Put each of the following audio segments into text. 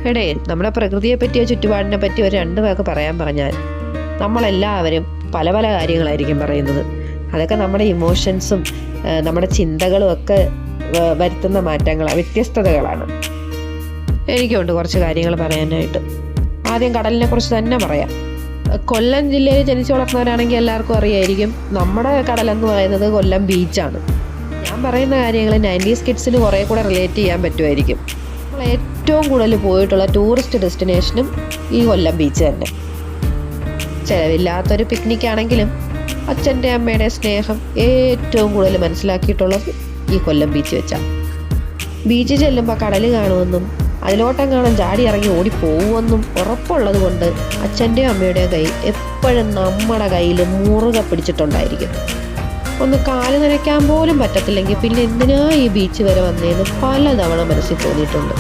എടേ, നമ്മുടെ പ്രകൃതിയെ പറ്റിയോ ചുറ്റുപാടിനെ പറ്റിയോ ഒരു രണ്ട് വാക്ക് പറയാൻ പറഞ്ഞാൽ നമ്മളെല്ലാവരും പല പല കാര്യങ്ങളായിരിക്കും പറയുന്നത്. അതൊക്കെ നമ്മുടെ ഇമോഷൻസും നമ്മുടെ ചിന്തകളും ഒക്കെ വരുത്തുന്ന മാറ്റങ്ങളാണ്, വ്യത്യസ്തതകളാണ്. എനിക്കുണ്ട് കുറച്ച് കാര്യങ്ങൾ പറയാനായിട്ട്. ആദ്യം കടലിനെ കുറിച്ച് തന്നെ പറയാം. കൊല്ലം ജില്ലയിൽ ജനിച്ചു വളർന്നവരാണെങ്കിൽ എല്ലാവർക്കും അറിയായിരിക്കും, നമ്മുടെ കടലെന്ന് പറയുന്നത് കൊല്ലം ബീച്ചാണ്. ഞാൻ പറയുന്ന കാര്യങ്ങൾ 90s കിഡ്സിന് കുറേ കൂടെ റിലേറ്റ് ചെയ്യാൻ പറ്റുമായിരിക്കും. നമ്മൾ ഏറ്റവും കൂടുതൽ പോയിട്ടുള്ള ടൂറിസ്റ്റ് ഡെസ്റ്റിനേഷനും ഈ കൊല്ലം ബീച്ച് തന്നെ. ചിലവില്ലാത്തൊരു പിക്നിക് ആണെങ്കിലും അച്ഛൻ്റെ അമ്മയുടെ സ്നേഹം ഏറ്റവും കൂടുതൽ മനസ്സിലാക്കിയിട്ടുള്ളത് ഈ കൊല്ലം ബീച്ച് വെച്ചാണ്. ബീച്ചിൽ ചെല്ലുമ്പോൾ കടൽ കാണുമെന്നും അതിലോട്ടെങ്ങാനും ചാടി ഇറങ്ങി ഓടിപ്പോകുമെന്നും ഉറപ്പുള്ളത് കൊണ്ട് അച്ഛൻ്റെയും അമ്മയുടെയും കൈ എപ്പോഴും നമ്മുടെ കയ്യിൽ മുറുകെ പിടിച്ചിട്ടുണ്ടായിരിക്കും. ഒന്ന് കാല് നനയ്ക്കാൻ പോലും പറ്റത്തില്ലെങ്കിൽ പിന്നെ എന്തിനാ ഈ ബീച്ച് വരെ വന്നതെന്ന് പലതവണ മനസ്സിൽ തോന്നിയിട്ടുണ്ട്.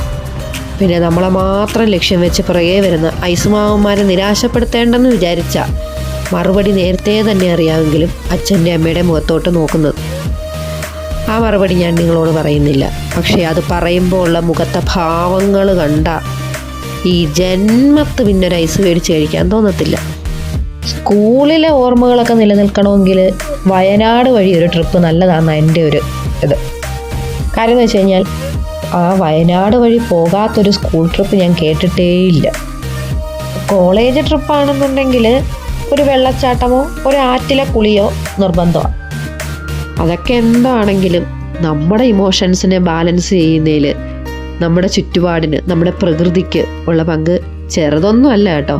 പിന്നെ നമ്മളെ മാത്രം ലക്ഷ്യം വെച്ച് പുറകെ വരുന്ന ഐസുമാവന്മാരെ നിരാശപ്പെടുത്തേണ്ടെന്ന് വിചാരിച്ച മറുപടി നേരത്തെ തന്നെ അറിയാമെങ്കിലും അച്ഛൻ്റെ അമ്മയുടെ മുഖത്തോട്ട് നോക്കുന്നത്. ആ മറുപടി ഞാൻ നിങ്ങളോട് പറയുന്നില്ല. പക്ഷേ അത് പറയുമ്പോൾ ഉള്ള മുഖത്തെ ഭാവങ്ങൾ കണ്ട ഈ ജന്മത്ത് പിന്നെ ഒരു ഐസ് മേടിച്ച് കഴിക്കാൻ തോന്നത്തില്ല. സ്കൂളിലെ ഓർമ്മകളൊക്കെ നിലനിൽക്കണമെങ്കിൽ വയനാട് വഴി ഒരു ട്രിപ്പ് നല്ലതാണെന്ന് എൻ്റെ ഒരു ഇത്. കാര്യം എന്ന് വെച്ച് കഴിഞ്ഞാൽ ആ വയനാട് വഴി പോകാത്തൊരു സ്കൂൾ ട്രിപ്പ് ഞാൻ കേട്ടിട്ടേയില്ല. കോളേജ് ട്രിപ്പാണെന്നുണ്ടെങ്കിൽ ഒരു വെള്ളച്ചാട്ടമോ ഒരു ആറ്റിലെ കുളിയോ നിർബന്ധമാണ്. അതൊക്കെ എന്താണെങ്കിലും നമ്മുടെ ഇമോഷൻസിനെ ബാലൻസ് ചെയ്യുന്നതിൽ നമ്മുടെ ചുറ്റുപാടിന്, നമ്മുടെ പ്രകൃതിക്ക് ഉള്ള പങ്ക് ചെറുതൊന്നും അല്ല കേട്ടോ.